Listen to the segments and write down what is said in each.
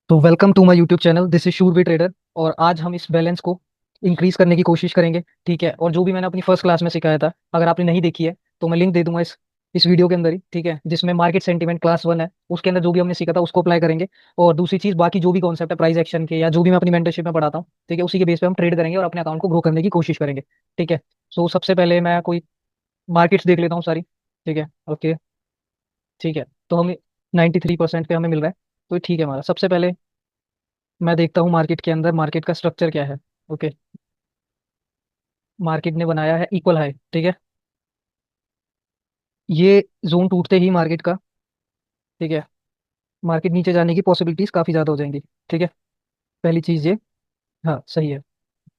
तो welcome to my YouTube channel. This is Shurvi trader. और आज हम इस बैलेंस को इंक्रीज करने की कोशिश करेंगे। ठीक है, और जो भी मैंने अपनी फर्स्ट क्लास में सिखाया था, अगर आपने नहीं देखी है तो मैं लिंक दे दूंगा इस वीडियो के अंदर ही। ठीक है, जिसमें मार्केट सेंटीमेंट क्लास 1 है, उसके अंदर जो भी हमने सीखा था उसको अप्लाई करेंगे। और दूसरी चीज, बाकी जो भी कॉन्सेप्ट है प्राइस एक्शन के या जो भी मैं अपनी मेंटरशिप में पढ़ाता हूँ, ठीक है, उसी के बेस पे हम ट्रेड करेंगे और अपने अकाउंट को ग्रो करने की कोशिश करेंगे। ठीक है। सो सबसे पहले मैं कोई मार्केट्स देख लेता हूँ सारी। ठीक है। ओके। ठीक है। तो हमें 93% पे हमें मिल रहा है, तो ठीक है हमारा। सबसे पहले मैं देखता हूँ मार्केट के अंदर मार्केट का स्ट्रक्चर क्या है। ओके। मार्केट ने बनाया है इक्वल हाई। ठीक है। ये जोन टूटते ही मार्केट का, ठीक है, मार्केट नीचे जाने की पॉसिबिलिटीज काफी ज्यादा हो जाएंगी। ठीक है। पहली चीज ये। हाँ, सही है।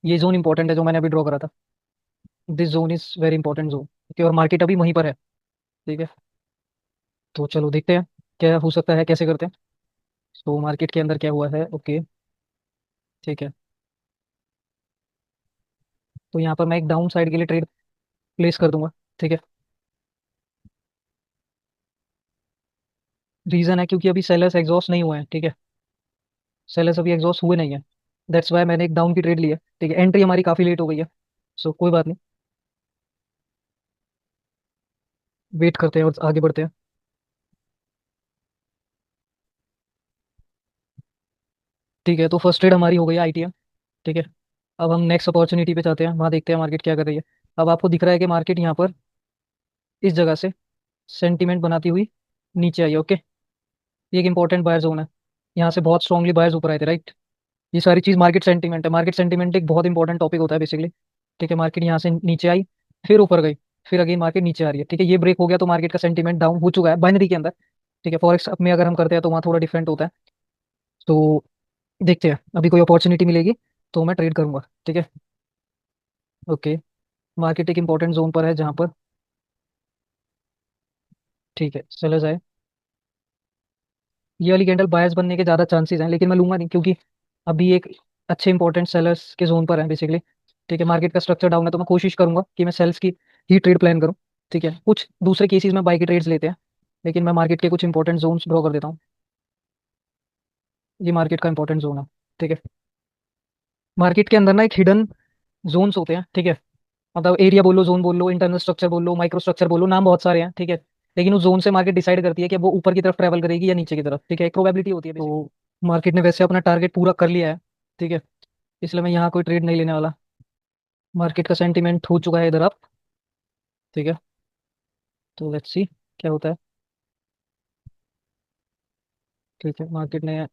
ये जोन इंपॉर्टेंट है जो मैंने अभी ड्रॉ करा था। This zone is very important zone. Okay, और मार्केट अभी वहीं पर है। ठीक है। तो चलो देखते हैं क्या हो सकता है, कैसे करते हैं। तो मार्केट के अंदर क्या हुआ है। ओके। ठीक है। तो यहाँ पर मैं एक डाउन साइड के लिए ट्रेड प्लेस कर दूंगा। ठीक है। रीजन है क्योंकि अभी सेलर्स एग्जॉस्ट नहीं हुए हैं। ठीक है। सेलर्स अभी एग्जॉस्ट हुए नहीं है। दैट्स वाई मैंने एक डाउन की ट्रेड ली है। ठीक है, एंट्री हमारी काफी लेट हो गई है। सो कोई बात नहीं, वेट करते हैं और आगे बढ़ते हैं। ठीक है, तो फर्स्ट ट्रेड हमारी हो गई आईटीएम। ठीक है। अब हम नेक्स्ट अपॉर्चुनिटी पे जाते हैं, वहाँ देखते हैं मार्केट क्या कर रही है। अब आपको दिख रहा है कि मार्केट यहाँ पर इस जगह से सेंटीमेंट बनाती हुई नीचे आई है। ओके। ये एक इंपॉर्टेंट बायर जोन है। यहाँ से बहुत स्ट्रांगली बायर्स ऊपर आए थे, राइट। ये सारी चीज मार्केट सेंटीमेंट है। मार्केट सेंटीमेंट एक बहुत इंपॉर्टेंट टॉपिक होता है बेसिकली। ठीक है, मार्केट यहाँ से नीचे आई, फिर ऊपर गई, फिर अगेन मार्केट नीचे आ रही है। ठीक है, ये ब्रेक हो गया तो मार्केट का सेंटीमेंट डाउन हो चुका है बाइनरी के अंदर। ठीक है, फॉरेक्स में अगर हम करते हैं तो वहाँ थोड़ा डिफरेंट होता है। तो देखते हैं, अभी कोई अपॉर्चुनिटी मिलेगी तो मैं ट्रेड करूंगा। ठीक है। ओके। मार्केट एक इंपॉर्टेंट जोन पर है जहाँ पर, ठीक है, सेलर्स आए। ये वाली कैंडल बायर्स बनने के ज़्यादा चांसेस हैं, लेकिन मैं लूंगा नहीं क्योंकि अभी एक अच्छे इंपॉर्टेंट सेलर्स के जोन पर है बेसिकली। ठीक है, मार्केट का स्ट्रक्चर डाउन है तो मैं कोशिश करूंगा कि मैं सेल्स की ही ट्रेड प्लान करूँ। ठीक है, कुछ दूसरे केसेस में बाई की ट्रेड्स लेते हैं, लेकिन मैं मार्केट के कुछ इंपॉर्टेंट जोन्स ड्रॉ कर देता हूँ। ये मार्केट का इंपॉर्टेंट जोन है। ठीक है। मार्केट के अंदर ना एक हिडन जोन्स होते हैं। ठीक है, मतलब एरिया बोलो, जोन बोलो, इंटरनल स्ट्रक्चर बोलो, माइक्रो स्ट्रक्चर बोलो, नाम बहुत सारे हैं। ठीक है, लेकिन उस जोन से मार्केट डिसाइड करती है कि वो ऊपर की तरफ ट्रेवल करेगी या नीचे की तरफ। ठीक है, एक प्रोबेबिलिटी होती है तो मार्केट ने वैसे अपना टारगेट पूरा कर लिया है। ठीक है, इसलिए मैं यहाँ कोई ट्रेड नहीं लेने वाला। मार्केट का सेंटीमेंट हो चुका है इधर अप। ठीक है, तो लेट्स सी क्या होता है। ठीक है, मार्केट ने,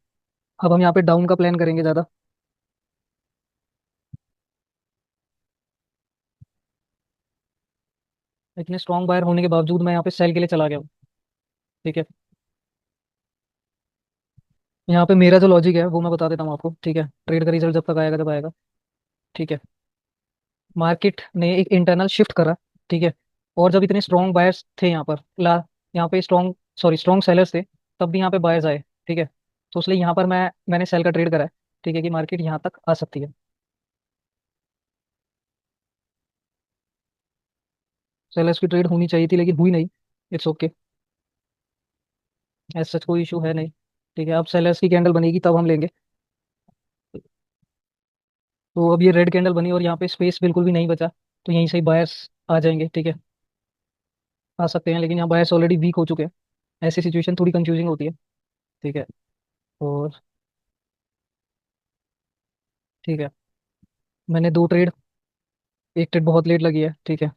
अब हम यहाँ पे डाउन का प्लान करेंगे ज़्यादा। इतने स्ट्रॉन्ग बायर होने के बावजूद मैं यहाँ पे सेल के लिए चला गया हूँ। ठीक है, यहाँ पे मेरा जो लॉजिक है वो मैं बता देता हूँ आपको। ठीक है, ट्रेड का रिजल्ट जब तक आएगा जब आएगा। ठीक है, मार्केट ने एक इंटरनल शिफ्ट करा। ठीक है, और जब इतने स्ट्रॉन्ग बायर्स थे यहाँ पर यहाँ पे स्ट्रॉन्ग, सॉरी, स्ट्रॉन्ग सेलर्स थे, तब भी यहाँ पे बायर्स आए। ठीक है, तो इसलिए यहाँ पर मैंने सेल का ट्रेड करा है। ठीक है, कि मार्केट यहाँ तक आ सकती है। सेलर्स की ट्रेड होनी चाहिए थी लेकिन हुई नहीं। इट्स ओके, ऐसा सच कोई इशू है नहीं। ठीक है, अब सेलर्स की कैंडल बनेगी तब हम लेंगे। तो अब ये रेड कैंडल बनी और यहाँ पे स्पेस बिल्कुल भी नहीं बचा, तो यहीं से ही बायर्स आ जाएंगे। ठीक है, आ सकते हैं, लेकिन यहाँ बायर्स ऑलरेडी वीक हो चुके हैं। ऐसी सिचुएशन थोड़ी कंफ्यूजिंग होती है। ठीक है। और ठीक है, मैंने दो ट्रेड, एक ट्रेड बहुत लेट लगी है। ठीक है,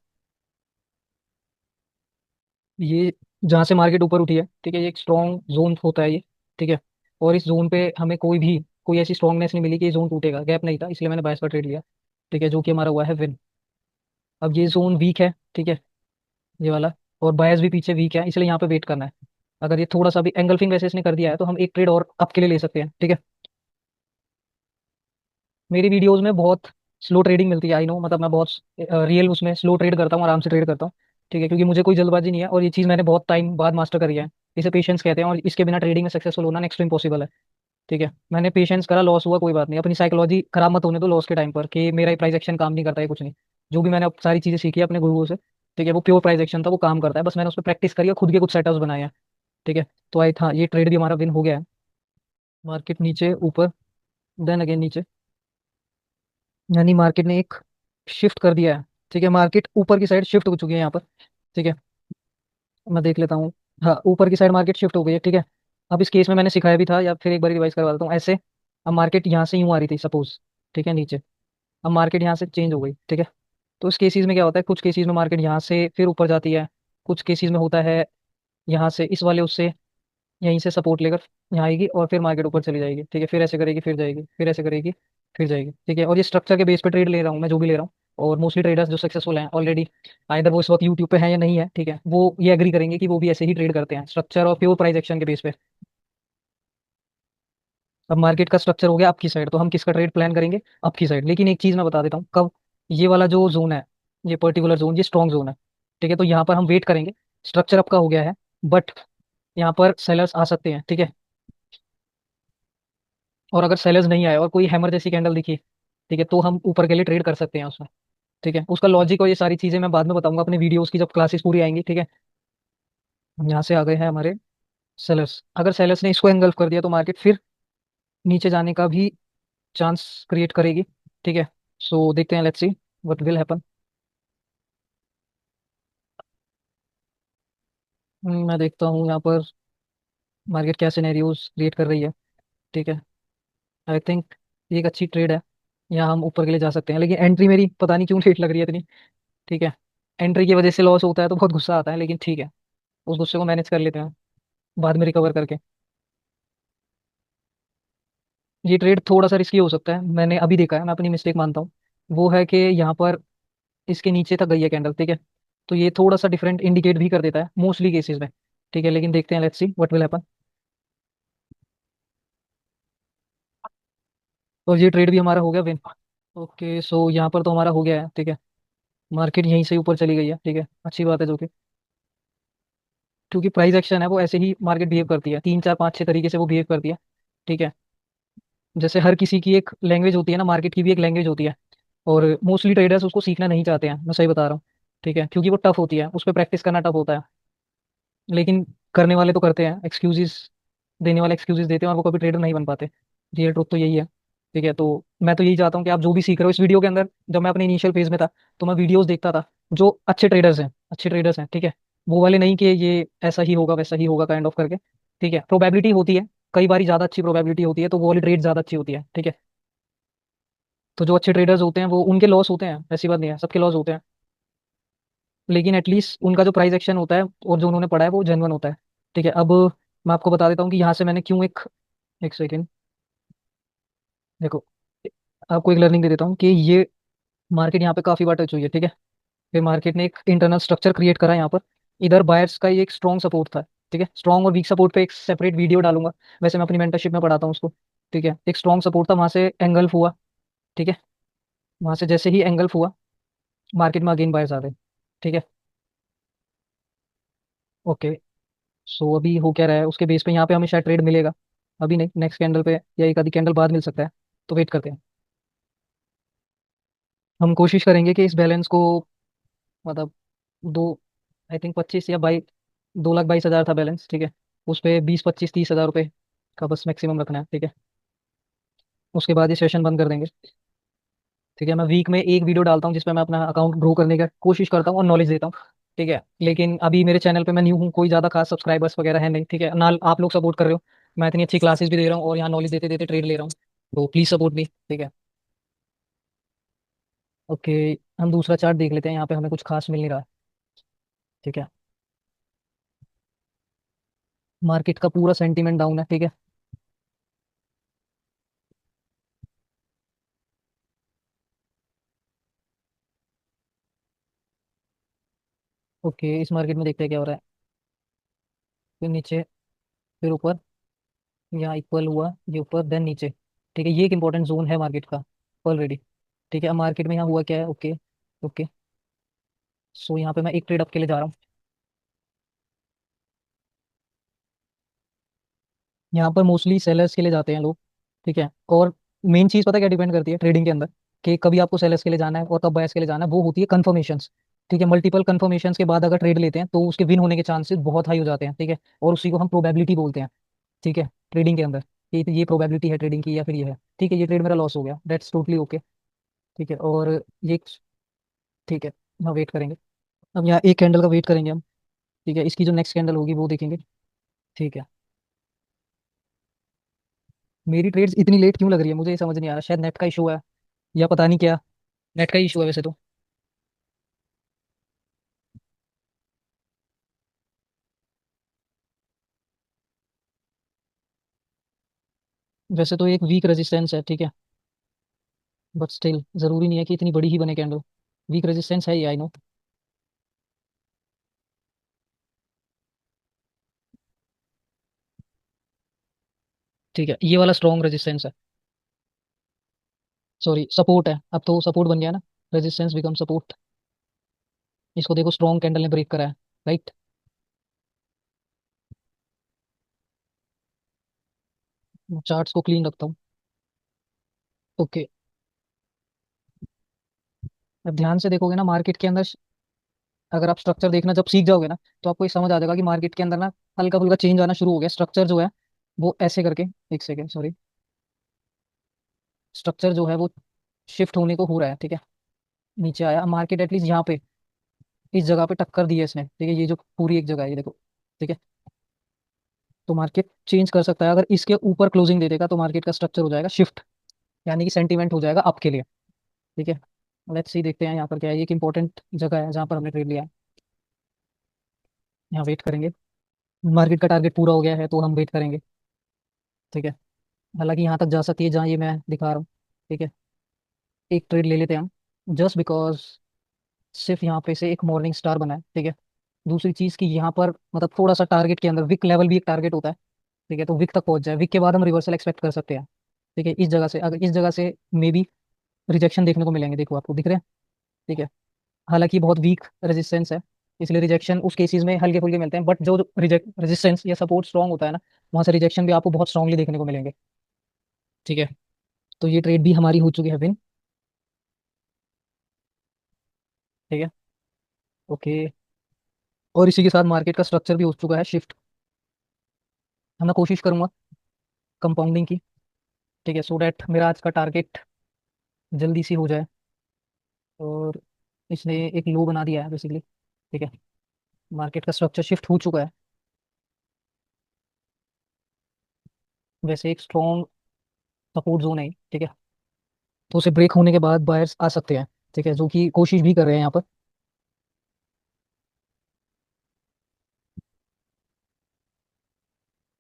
ये जहाँ से मार्केट ऊपर उठी है, ठीक है, ये एक स्ट्रॉन्ग जोन होता है ये। ठीक है, और इस जोन पे हमें कोई ऐसी स्ट्रॉन्गनेस नहीं मिली कि ये जोन टूटेगा, गैप नहीं था, इसलिए मैंने बायस का ट्रेड लिया। ठीक है, जो कि हमारा हुआ है विन। अब ये जोन वीक है। ठीक है, ये वाला, और बायस भी पीछे वीक है, इसलिए यहाँ पे वेट करना है। अगर ये थोड़ा सा भी एंगल्फिंग वैसे इसने कर दिया है तो हम एक ट्रेड और अप के लिए ले सकते हैं। ठीक है, मेरी वीडियोस में बहुत स्लो ट्रेडिंग मिलती है, आई नो, मतलब मैं बहुत रियल उसमें स्लो ट्रेड करता हूँ, आराम से ट्रेड करता हूँ। ठीक है, क्योंकि मुझे कोई जल्दबाजी नहीं है और ये चीज़ मैंने बहुत टाइम बाद मास्टर करी है। इसे पेशेंस कहते हैं और इसके बिना ट्रेडिंग में सक्सेसफुल होना नेक्स्ट टू इम्पॉसिबल है। ठीक है, मैंने पेशेंस करा, लॉस हुआ, कोई बात नहीं, अपनी साइकोलॉजी खराब मत होने दो लॉस के टाइम पर कि मेरा प्राइस एक्शन काम नहीं करता है, कुछ नहीं। जो भी मैंने अब सारी चीज़ें सीखी है अपने गुरुओं से, ठीक है, वो प्योर प्राइस एक्शन था, वो काम करता है, बस मैंने उस पर प्रैक्टिस करी और खुद के कुछ सेटअप्स बनाए हैं। ठीक है, तो आई था, ये ट्रेड भी हमारा विन हो गया है। मार्केट नीचे ऊपर, देन अगेन नीचे, यानी मार्केट ने एक शिफ्ट कर दिया है। ठीक है, मार्केट ऊपर की साइड शिफ्ट हो चुकी है यहाँ पर। ठीक है, मैं देख लेता हूँ। हाँ, ऊपर की साइड मार्केट शिफ्ट हो गई है। ठीक है, अब इस केस में मैंने सिखाया भी था, या फिर एक बार रिवाइज करवा देता हूँ ऐसे। अब मार्केट यहाँ से यूँ आ रही थी सपोज, ठीक है नीचे, अब मार्केट यहाँ से चेंज हो गई। ठीक है, तो इस केसेस में क्या होता है, कुछ केसेस में मार्केट यहाँ से फिर ऊपर जाती है, कुछ केसेस में होता है यहाँ से इस वाले उससे यहीं से सपोर्ट लेकर यहाँ आएगी और फिर मार्केट ऊपर चली जाएगी। ठीक है, फिर ऐसे करेगी फिर जाएगी, फिर ऐसे करेगी फिर जाएगी। ठीक है, और ये स्ट्रक्चर के बेस पे ट्रेड ले रहा हूँ मैं, जो भी ले रहा हूँ। और मोस्टली ट्रेडर्स जो सक्सेसफुल हैं ऑलरेडी, आइदर वो इस वक्त यूट्यूब पे हैं या नहीं है, ठीक है, वो ये एग्री करेंगे कि वो भी ऐसे ही ट्रेड करते हैं, स्ट्रक्चर और प्योर प्राइस एक्शन के बेस पे। अब मार्केट का स्ट्रक्चर हो गया आपकी साइड, तो हम किसका ट्रेड प्लान करेंगे, आपकी साइड। लेकिन एक चीज मैं बता देता हूँ कब, ये वाला जो जोन है, ये पर्टिकुलर जोन, ये स्ट्रॉन्ग जोन है। ठीक है, तो यहाँ पर हम वेट करेंगे, स्ट्रक्चर आपका हो गया है, बट यहाँ पर सेलर्स आ सकते हैं। ठीक है, और अगर सेलर्स नहीं आए और कोई हैमर जैसी कैंडल दिखी, ठीक है, तो हम ऊपर के लिए ट्रेड कर सकते हैं उसमें। ठीक है, उसका लॉजिक और ये सारी चीजें मैं बाद में बताऊंगा अपने वीडियोस की जब क्लासेस पूरी आएंगी। ठीक है, यहाँ से आ गए हैं हमारे सेलर्स, अगर सेलर्स ने इसको एंगल्फ कर दिया तो मार्केट फिर नीचे जाने का भी चांस क्रिएट करेगी। ठीक है, सो देखते हैं, let's see what will happen. मैं देखता हूँ यहाँ पर मार्केट क्या सिनेरियोज क्रिएट कर रही है। ठीक है, आई थिंक ये एक अच्छी ट्रेड है, यहाँ हम ऊपर के लिए जा सकते हैं, लेकिन एंट्री मेरी पता नहीं क्यों लेट लग रही है इतनी। ठीक है, एंट्री की वजह से लॉस होता है तो बहुत गुस्सा आता है, लेकिन ठीक है, उस गुस्से को मैनेज कर लेते हैं बाद में रिकवर करके। ये ट्रेड थोड़ा सा रिस्की हो सकता है, मैंने अभी देखा है, मैं अपनी मिस्टेक मानता हूँ। वो है कि यहाँ पर इसके नीचे तक गई है कैंडल। ठीक है, तो ये थोड़ा सा डिफरेंट इंडिकेट भी कर देता है मोस्टली केसेस में। ठीक है, लेकिन देखते हैं, let's see what will happen. और ये ट्रेड भी हमारा हो गया विन। ओके, सो यहाँ पर तो हमारा हो गया है। ठीक है, मार्केट यहीं से ऊपर चली गई है। ठीक है, अच्छी बात है, जो कि क्योंकि प्राइस एक्शन है वो ऐसे ही मार्केट बिहेव करती है, तीन चार पाँच छः तरीके से वो बिहेव करती है। ठीक है, जैसे हर किसी की एक लैंग्वेज होती है ना, मार्केट की भी एक लैंग्वेज होती है, और मोस्टली ट्रेडर्स उसको सीखना नहीं चाहते हैं, मैं सही बता रहा हूँ। ठीक है, क्योंकि वो टफ होती है, उस पर प्रैक्टिस करना टफ होता है, लेकिन करने वाले तो करते हैं, एक्सक्यूजेस देने वाले एक्सक्यूजेस देते हैं और वो कभी ट्रेडर नहीं बन पाते। रियल ट्रुथ तो यही है। ठीक है, तो मैं तो यही चाहता हूँ कि आप जो भी सीख रहे हो इस वीडियो के अंदर, जब मैं अपने इनिशियल फेज में था तो मैं वीडियोस देखता था, जो अच्छे ट्रेडर्स हैं, अच्छे ट्रेडर्स हैं। ठीक है, वो वाले नहीं कि ये ऐसा ही होगा वैसा ही होगा काइंड ऑफ करके। ठीक है, प्रोबेबिलिटी होती है, कई बार ज़्यादा अच्छी प्रोबेबिलिटी होती है, तो वो वाली ट्रेड ज़्यादा अच्छी होती है। ठीक है, तो जो अच्छे ट्रेडर्स होते हैं वो उनके लॉस होते हैं, ऐसी बात नहीं है, सबके लॉस होते हैं, लेकिन एटलीस्ट उनका जो प्राइस एक्शन होता है और जो उन्होंने पढ़ा है वो जेन्युइन होता है। ठीक है, अब मैं आपको बता देता हूँ कि यहाँ से मैंने क्यों एक सेकेंड, देखो, आपको एक लर्निंग दे देता हूँ कि ये मार्केट यहाँ पे काफी बार टच हुई है। ठीक है, फिर मार्केट ने एक इंटरनल स्ट्रक्चर क्रिएट करा यहाँ पर, इधर बायर्स का ये एक स्ट्रॉन्ग सपोर्ट था। ठीक है, स्ट्रॉन्ग और वीक सपोर्ट पे एक सेपरेट वीडियो डालूंगा, वैसे मैं अपनी मेंटरशिप में पढ़ाता हूँ उसको। ठीक है, एक स्ट्रॉन्ग सपोर्ट था, वहां से एंगल्फ हुआ। ठीक है, वहां से जैसे ही एंगल्फ हुआ, मार्केट में अगेन बायर्स आ गए। ठीक है, ओके, सो अभी हो क्या रहा है उसके बेस पे यहाँ पे हमें शायद ट्रेड मिलेगा, अभी नहीं, नेक्स्ट कैंडल पे या एक आधी कैंडल बाद मिल सकता है, तो वेट करते हैं। हम कोशिश करेंगे कि इस बैलेंस को, मतलब दो, आई थिंक 2,22,000 था बैलेंस। ठीक है, उस पे 20, 25, 30 हज़ार रुपये का बस मैक्सिमम रखना है। ठीक है, उसके बाद ये सेशन बंद कर देंगे। ठीक है, मैं वीक में एक वीडियो डालता हूँ जिसपे मैं अपना अकाउंट ग्रो करने का कोशिश करता हूँ और नॉलेज देता हूँ। ठीक है, लेकिन अभी मेरे चैनल पे मैं न्यू हूँ, कोई ज़्यादा खास सब्सक्राइबर्स वगैरह है नहीं। ठीक है ना, आप लोग सपोर्ट कर रहे हो, मैं इतनी अच्छी क्लासेस भी दे रहा हूँ और यहाँ नॉलेज देते देते ट्रेड ले रहा हूँ, तो प्लीज़ सपोर्ट मी। ठीक है, ओके, हम दूसरा चार्ट देख लेते हैं, यहाँ पे हमें कुछ खास मिल नहीं रहा है। ठीक है, मार्केट का पूरा सेंटीमेंट डाउन है। ठीक है, ओके, इस मार्केट में देखते हैं क्या हो रहा है, फिर नीचे, फिर ऊपर, यहाँ इक्वल हुआ, ये ऊपर देन नीचे। ठीक है, ये एक इंपॉर्टेंट जोन है मार्केट का ऑलरेडी। ठीक है, अब मार्केट में यहाँ हुआ क्या है, ओके, ओके, सो यहाँ पे मैं एक ट्रेड अप के लिए जा रहा हूँ, यहाँ पर मोस्टली सेलर्स के लिए जाते हैं लोग। ठीक है, और मेन चीज़ पता है क्या डिपेंड करती है ट्रेडिंग के अंदर, कि कभी आपको सेलर्स के लिए जाना है और कब बायर्स के लिए जाना है, वो होती है कन्फर्मेशंस। ठीक है, मल्टीपल कन्फर्मेशंस के बाद अगर ट्रेड लेते हैं तो उसके विन होने के चांसेस बहुत हाई हो जाते हैं। ठीक है, और उसी को हम प्रोबेबिलिटी बोलते हैं। ठीक है, ट्रेडिंग के अंदर। कि ये प्रोबेबिलिटी है ट्रेडिंग की या फिर ये है। ठीक है, ये ट्रेड मेरा लॉस हो गया, दैट्स टोटली ओके। ठीक है, और ये, ठीक है, यहाँ वेट करेंगे। अब यहाँ एक कैंडल का वेट करेंगे हम। ठीक है, इसकी जो नेक्स्ट कैंडल होगी वो देखेंगे। ठीक है, मेरी ट्रेड्स इतनी लेट क्यों लग रही है मुझे ये समझ नहीं आ रहा, शायद नेट का इशू है या पता नहीं क्या। नेट का इशू है वैसे तो। वैसे तो एक वीक रेजिस्टेंस है, ठीक है, बट स्टिल जरूरी नहीं है कि इतनी बड़ी ही बने कैंडल। वीक रेजिस्टेंस है ये, आई नो। ठीक है, ये वाला स्ट्रॉन्ग रेजिस्टेंस है। सॉरी, सपोर्ट है, अब तो सपोर्ट बन गया ना। Resistance become support. इसको देखो, स्ट्रॉन्ग कैंडल ने ब्रेक करा है, राइट। चार्ट्स को क्लीन रखता हूँ। ओके, अब ध्यान से देखोगे ना मार्केट के अंदर, अगर आप स्ट्रक्चर देखना जब सीख जाओगे ना, तो आपको ये समझ आ जाएगा कि मार्केट के अंदर ना हल्का फुल्का चेंज आना शुरू हो गया। स्ट्रक्चर जो है वो ऐसे करके, एक सेकेंड सॉरी, स्ट्रक्चर जो है वो शिफ्ट होने को हो रहा है। ठीक है, नीचे आया मार्केट, एटलीस्ट यहाँ पे इस जगह पे टक्कर दी है इसने। ठीक है, ये जो पूरी एक जगह है ये देखो। ठीक है, तो मार्केट चेंज कर सकता है, अगर इसके ऊपर क्लोजिंग दे देगा तो मार्केट का स्ट्रक्चर हो जाएगा शिफ्ट, यानी कि सेंटीमेंट हो जाएगा अप के लिए। ठीक है, लेट्स सी, देखते हैं यहाँ पर क्या है। ये एक इंपॉर्टेंट जगह है जहाँ पर हमने ट्रेड लिया है। यहाँ वेट करेंगे, मार्केट का टारगेट पूरा हो गया है तो हम वेट करेंगे। ठीक है, हालांकि यहाँ तक जा सकती है जहाँ ये मैं दिखा रहा हूँ। ठीक है, एक ट्रेड ले लेते हैं हम, जस्ट बिकॉज सिर्फ यहाँ पे से एक मॉर्निंग स्टार बना है। ठीक है, दूसरी चीज़ कि यहाँ पर मतलब थोड़ा सा टारगेट के अंदर विक लेवल भी एक टारगेट होता है। ठीक है, तो विक तक पहुंच जाए, विक के बाद हम रिवर्सल एक्सपेक्ट कर सकते हैं। ठीक है, इस जगह से, अगर इस जगह से मे बी रिजेक्शन देखने को मिलेंगे, देखो आपको दिख रहे हैं। ठीक है, हालांकि बहुत वीक रेजिस्टेंस है, इसलिए रिजेक्शन उस केसेस में हल्के फुल्के मिलते हैं, बट जो रिजेक्ट रेजिस्टेंस या सपोर्ट स्ट्रॉन्ग होता है ना, वहाँ से रिजेक्शन भी आपको बहुत स्ट्रांगली देखने को मिलेंगे। ठीक है, तो ये ट्रेड भी हमारी हो चुकी है विन। ठीक है, ओके, और इसी के साथ मार्केट का स्ट्रक्चर भी हो चुका है शिफ्ट। मैं कोशिश करूंगा कंपाउंडिंग की। ठीक है, सो डैट मेरा आज का टारगेट जल्दी सी हो जाए। और इसने एक लो बना दिया है बेसिकली। ठीक है, मार्केट का स्ट्रक्चर शिफ्ट हो चुका है। वैसे एक स्ट्रॉन्ग सपोर्ट जोन है, ठीक है, तो उसे ब्रेक होने के बाद बायर्स आ सकते हैं। ठीक है, जो कि कोशिश भी कर रहे हैं यहाँ पर।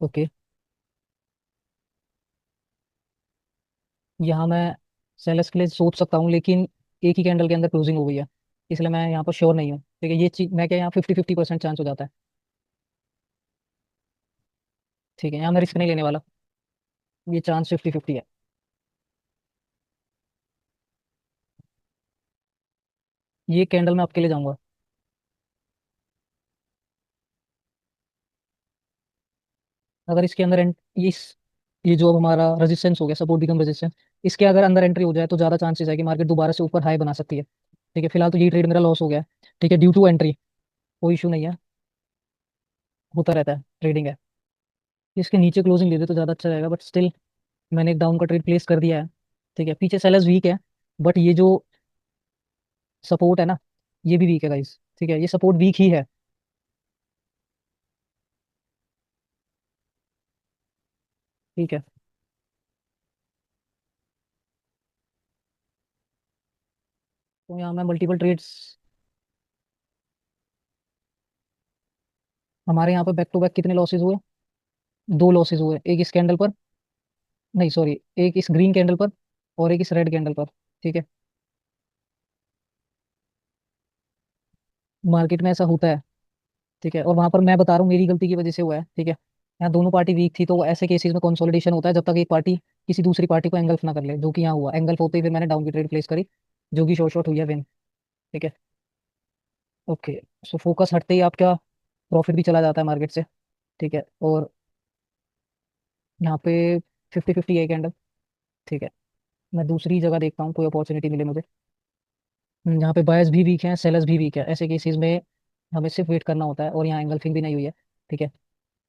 ओके, यहाँ मैं सेलर्स के लिए सोच सकता हूँ, लेकिन एक ही कैंडल के अंदर क्लोजिंग हो गई है, इसलिए मैं यहाँ पर श्योर नहीं हूँ। ठीक है, ये चीज मैं क्या, यहाँ 50-50% चांस हो जाता है। ठीक है, यहाँ मैं रिस्क नहीं लेने वाला, ये चांस 50-50 है। ये कैंडल मैं आपके लिए जाऊंगा। अगर इसके अंदर ये जो अब हमारा रेजिस्टेंस हो गया, सपोर्ट बिकम रेजिस्टेंस, इसके अगर अंदर एंट्री हो जाए तो ज़्यादा चांसेस है कि मार्केट दोबारा से ऊपर हाई बना सकती है। ठीक है, फिलहाल तो ये ट्रेड मेरा लॉस हो गया है। ठीक है, ड्यू टू एंट्री, कोई इशू नहीं है, होता रहता है, ट्रेडिंग है। इसके नीचे क्लोजिंग ले दे तो ज़्यादा अच्छा रहेगा, बट स्टिल मैंने एक डाउन का ट्रेड प्लेस कर दिया है। ठीक है, पीछे सेलर्स वीक है, बट ये जो सपोर्ट है ना, ये भी वीक है गाइस। ठीक है, ये सपोर्ट वीक ही है। ठीक है, तो यहाँ मैं मल्टीपल ट्रेड्स, हमारे यहाँ पे बैक टू बैक कितने लॉसेज हुए, दो लॉसेज हुए, एक इस कैंडल पर, नहीं सॉरी, एक इस ग्रीन कैंडल पर और एक इस रेड कैंडल पर। ठीक है, मार्केट में ऐसा होता है। ठीक है, और वहां पर मैं बता रहा हूँ मेरी गलती की वजह से हुआ है। ठीक है, यहाँ दोनों पार्टी वीक थी, तो ऐसे केसेस में कंसोलिडेशन होता है जब तक एक पार्टी किसी दूसरी पार्टी को एंगल्फ ना कर ले, जो कि यहाँ हुआ। एंगल्फ होते ही फिर मैंने डाउन की ट्रेड प्लेस करी, जो कि शॉर्ट शॉर्ट हुई है विन। ठीक है, ओके, सो फोकस हटते ही आपका प्रॉफिट भी चला जाता है मार्केट से। ठीक है, और यहाँ पे 50-50 है कैंडल। ठीक है, मैं दूसरी जगह देखता हूँ कोई अपॉर्चुनिटी मिले मुझे। यहाँ पे बायर्स भी वीक हैं, सेलर्स भी वीक है, ऐसे केसेस में हमें सिर्फ वेट करना होता है, और यहाँ एंगल्फिंग भी नहीं हुई है। ठीक है,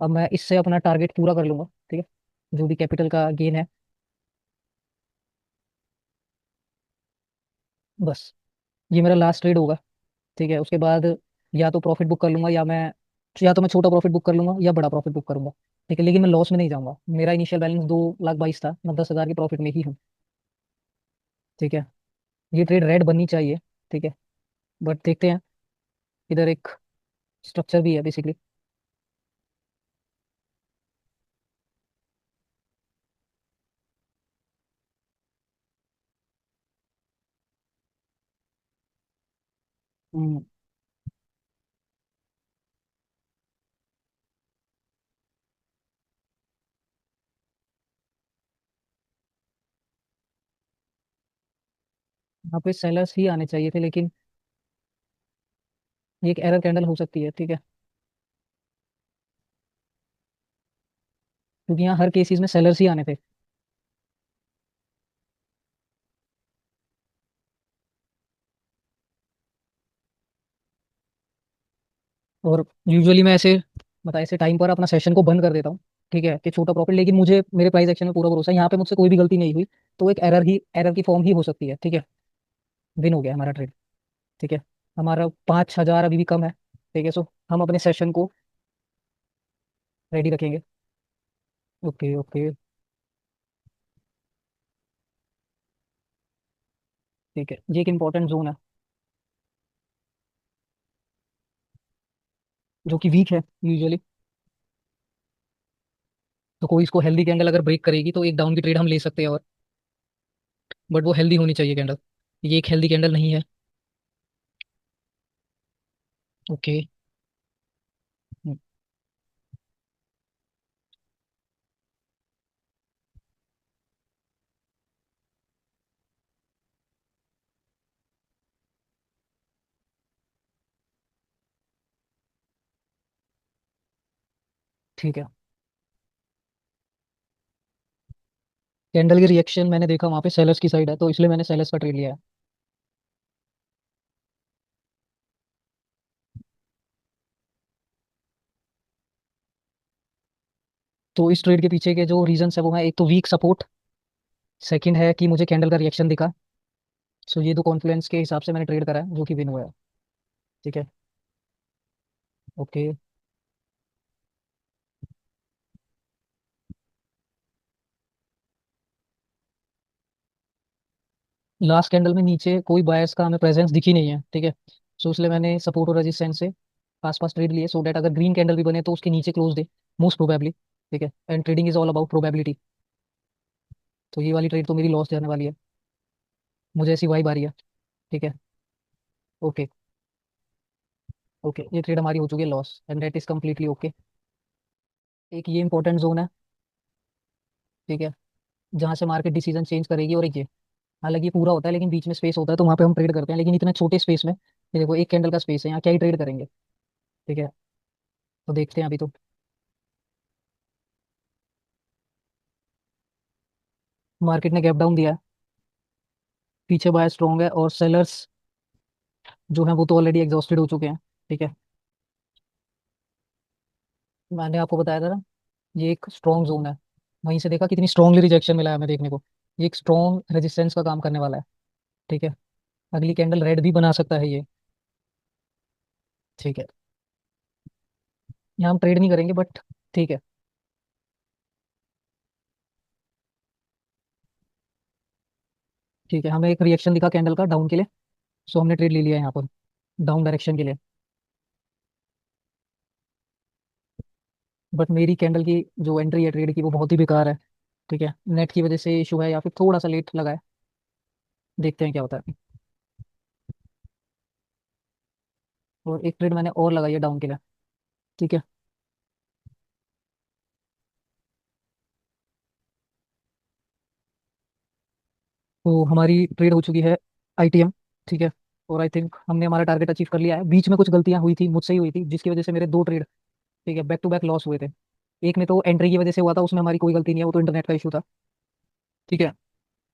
अब मैं इससे अपना टारगेट पूरा कर लूंगा। ठीक है, जो भी कैपिटल का गेन है, बस ये मेरा लास्ट ट्रेड होगा। ठीक है, उसके बाद या तो प्रॉफिट बुक कर लूंगा, या तो मैं छोटा प्रॉफिट बुक कर लूंगा या बड़ा प्रॉफिट बुक करूंगा। ठीक है, लेकिन मैं लॉस में नहीं जाऊंगा। मेरा इनिशियल बैलेंस 2,22,000 था, मैं 10,000 के प्रॉफिट में ही हूँ। ठीक है, ये ट्रेड रेड बननी चाहिए। ठीक है, बट देखते हैं। इधर एक स्ट्रक्चर भी है बेसिकली। यहाँ पे सेलर्स ही आने चाहिए थे, लेकिन ये एक एरर कैंडल हो सकती है। ठीक है, क्योंकि यहाँ हर केसेस में सेलर्स ही आने थे। और यूजुअली मैं ऐसे टाइम पर अपना सेशन को बंद कर देता हूँ। ठीक है, कि छोटा प्रॉफिट, लेकिन मुझे मेरे प्राइस एक्शन में पूरा भरोसा है, यहाँ पे मुझसे कोई भी गलती नहीं हुई। तो एक एरर की फॉर्म ही हो सकती है। ठीक है, विन हो गया हमारा ट्रेड। ठीक है, हमारा 5,000 अभी भी कम है। ठीक है, सो हम अपने सेशन को रेडी रखेंगे। Okay okay. ठीक है, ये एक इंपॉर्टेंट जोन है जो कि वीक है यूजुअली। तो कोई इसको हेल्दी कैंडल अगर ब्रेक करेगी तो एक डाउन की ट्रेड हम ले सकते हैं, और बट वो हेल्दी होनी चाहिए कैंडल। ये एक हेल्दी कैंडल नहीं है। ओके। ठीक है, कैंडल की रिएक्शन मैंने देखा वहां पे सेलर्स की साइड है, तो इसलिए मैंने सेलर्स का ट्रेड लिया है। तो इस ट्रेड के पीछे के जो रीजंस है वो है, एक तो वीक सपोर्ट, सेकंड है कि मुझे कैंडल का रिएक्शन दिखा। सो ये दो कॉन्फ्लुएंस के हिसाब से मैंने ट्रेड करा है, जो कि विन हुआ है। ठीक है। ओके। लास्ट कैंडल में नीचे कोई बायर्स का हमें प्रेजेंस दिखी नहीं है। ठीक है, सो इसलिए मैंने सपोर्ट और रेजिस्टेंस से आसपास ट्रेड लिए, सो डैट अगर ग्रीन कैंडल भी बने तो उसके नीचे क्लोज दे, मोस्ट प्रोबेबली। ठीक है, and trading is all about probability. तो ये वाली ट्रेड तो मेरी लॉस जाने वाली है, मुझे ऐसी वाइब आ रही है। ठीक है। ओके ओके, ये ट्रेड हमारी हो चुकी है loss, and that is completely okay. एक ये इंपॉर्टेंट जोन है। ठीक है, जहाँ से मार्केट डिसीजन चेंज करेगी, और एक ये, हालांकि ये पूरा होता है लेकिन बीच में स्पेस होता है, तो वहाँ पे हम ट्रेड करते हैं, लेकिन इतने छोटे स्पेस में, ये देखो एक कैंडल का स्पेस है, यहाँ क्या ही ट्रेड करेंगे। ठीक है, तो देखते हैं अभी तो। मार्केट ने गैप डाउन दिया है, पीछे बाय स्ट्रॉन्ग है, और सेलर्स जो है वो तो ऑलरेडी एग्जॉस्टेड हो चुके हैं। ठीक है, मैंने आपको बताया था ना, ये एक स्ट्रॉन्ग जोन है। वहीं से देखा कितनी स्ट्रॉन्गली रिजेक्शन मिला है हमें देखने को। ये एक स्ट्रॉन्ग रेजिस्टेंस का काम करने वाला है। ठीक है, अगली कैंडल रेड भी बना सकता है ये। ठीक है, यहाँ हम ट्रेड नहीं करेंगे, बट ठीक है। ठीक है, हमें एक रिएक्शन दिखा कैंडल का डाउन के लिए, सो हमने ट्रेड ले लिया यहाँ पर डाउन डायरेक्शन के लिए। बट मेरी कैंडल की जो एंट्री है ट्रेड की, वो बहुत ही बेकार है। ठीक है, नेट की वजह से इशू है, या फिर थोड़ा सा लेट लगा है। देखते हैं क्या होता है। और एक ट्रेड मैंने और लगाई है डाउन के लिए। ठीक है, तो हमारी ट्रेड हो चुकी है आईटीएम। ठीक है, और आई थिंक हमने हमारा टारगेट अचीव कर लिया है। बीच में कुछ गलतियां हुई थी, मुझसे ही हुई थी, जिसकी वजह से मेरे दो ट्रेड, ठीक है, बैक टू बैक लॉस हुए थे। एक में तो एंट्री की वजह से हुआ था, उसमें हमारी कोई गलती नहीं है, वो तो इंटरनेट का इशू था। ठीक है,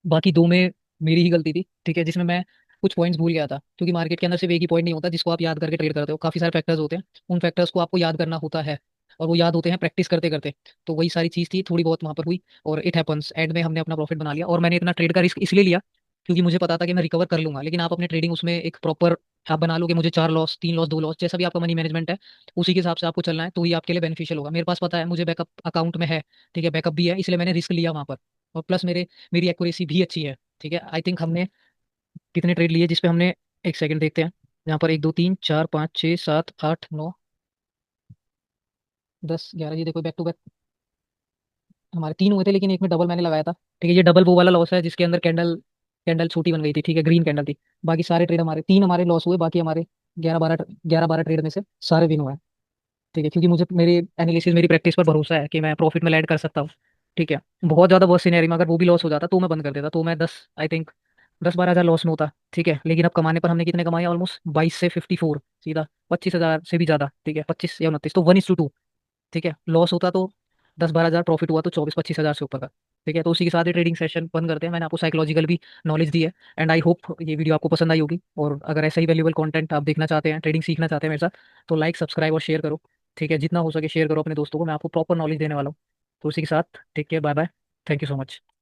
बाकी दो में मेरी ही गलती थी। ठीक है, जिसमें मैं कुछ पॉइंट्स भूल गया था, क्योंकि मार्केट के अंदर सिर्फ एक ही पॉइंट नहीं होता जिसको आप याद करके ट्रेड करते हो, काफी सारे फैक्टर्स होते हैं। उन फैक्टर्स को आपको याद करना होता है। और वो याद होते हैं प्रैक्टिस करते करते। तो वही सारी चीज़ थी, थोड़ी बहुत वहाँ पर हुई, और इट हैपन्स, एंड में हमने अपना प्रॉफिट बना लिया। और मैंने इतना ट्रेड का रिस्क इसलिए लिया क्योंकि मुझे पता था कि मैं रिकवर कर लूंगा। लेकिन आप अपने ट्रेडिंग उसमें एक प्रॉपर आप बना लो कि मुझे 4 लॉस, 3 लॉस, 2 लॉस, जैसा भी आपका मनी मैनेजमेंट है उसी के हिसाब से आपको चलना है, तो ये आपके लिए बेनिफिशियल होगा। मेरे पास पता है, मुझे बैकअप अकाउंट में है, ठीक है, बैकअप भी है, इसलिए मैंने रिस्क लिया वहाँ पर। और प्लस मेरी एक्यूरेसी भी अच्छी है, ठीक है। आई थिंक हमने कितने ट्रेड लिए जिसपे हमने, एक सेकंड देखते हैं, यहाँ पर 1 2 3 4 5 6 7 8 9 10 11, ये देखो बैक टू बैक हमारे 3 हुए थे, लेकिन एक में डबल मैंने लगाया था, ठीक है। ये डबल वो वाला लॉस है जिसके अंदर कैंडल कैंडल छोटी बन गई थी, ठीक है, ग्रीन कैंडल थी। बाकी सारे ट्रेड हमारे, 3 हमारे लॉस हुए, बाकी हमारे 11 12 ट्रेड में से सारे विन हुए हैं, ठीक है। क्योंकि मुझे मेरी एनालिसिस, मेरी प्रैक्टिस पर भरोसा है कि मैं प्रॉफिट में लैंड कर सकता हूँ, ठीक है। बहुत ज़्यादा वर्स्ट सिनेरियो में अगर वो भी लॉस हो जाता तो मैं बंद कर देता, तो मैं 10, आई थिंक 10 12 हज़ार लॉस में होता, ठीक है। लेकिन अब कमाने पर हमने कितने कमाए, ऑलमोस्ट 22 से 54, सीधा 25 हज़ार से भी ज़्यादा, ठीक है, 25 या 29, तो 1:2, ठीक है। लॉस होता तो 10 12 हज़ार, प्रॉफिट हुआ तो 24 25 हज़ार से ऊपर का, ठीक है। तो उसी के साथ ही ट्रेडिंग सेशन बंद करते हैं। मैंने आपको साइकोलॉजिकल भी नॉलेज दी है, एंड आई होप ये वीडियो आपको पसंद आई होगी। और अगर ऐसा ही वैल्यूबल कंटेंट आप देखना चाहते हैं, ट्रेडिंग सीखना चाहते हैं मेरे साथ, तो लाइक सब्सक्राइब और शेयर करो, ठीक है। जितना हो सके शेयर करो अपने दोस्तों को, मैं आपको प्रॉपर नॉलेज देने वाला हूँ। तो उसी के साथ take care, bye bye, thank you so much.